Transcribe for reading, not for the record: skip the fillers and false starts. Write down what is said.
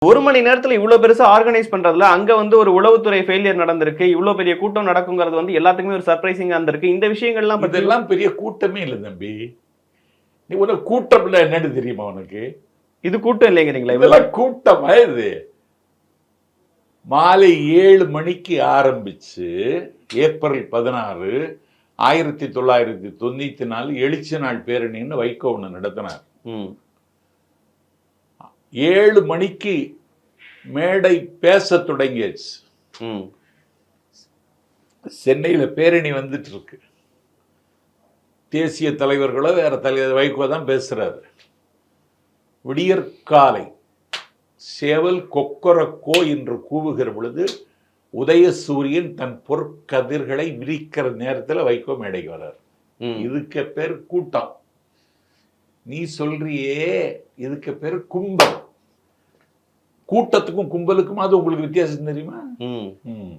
1 மணி நேரத்துல இவ்வளவு பெருசா ஆர்கனைஸ் பண்றதுல அங்க வந்து ஒரு உளவுத்துறை ஃபெயிலியர் நடந்திருக்கு, இவ்வளவு பெரிய கூட்டம் நடக்குங்கிறது வந்து எல்லாத்துக்குமே ஒரு சர்ப்ரைசிங்கா இருந்திருக்கு. இந்த விஷயங்கள்லாம் பத்தி இதெல்லாம் பெரிய கூட்டமே இல்லை தம்பி. நீ உனக்கு கூட்டம்ல என்னன்னு தெரியுமா உனக்கு? இது கூட்டம் இல்லைங்கிறீங்களா? இதெல்லாம் கூட்டமா இது? மாலை 7 மணிக்கு ஆரம்பிச்சு ஏப்ரல் 16 1994 எழுச்சி நாள் பேரணின்னு வைகோ ஒண்ணு நடத்தினார். 7 மணிக்கு மேடை பேச தொடங்கியாச்சு. சென்னையில பேரணி வந்துட்டு இருக்கு. தேசிய தலைவர்களோ வேற தலைவர் வைகோ தான் பேசுறாரு. விடியற்காலை சேவல் கொக்கரக்கோ என்று கூவுகிற பொழுது உதயசூரியன் தன் பொற்கதிர்களை விரிக்கிற நேரத்தில் வைகோ மேடைக்கு வர்றார். இதுக்கு பேர் கூட்டம். நீ சொல்றியே இதுக்கு பேர் கும்பல். கூட்டத்துக்கும் கும்பலுக்கும் அது உங்களுக்கு வித்தியாசம் தெரியுமா?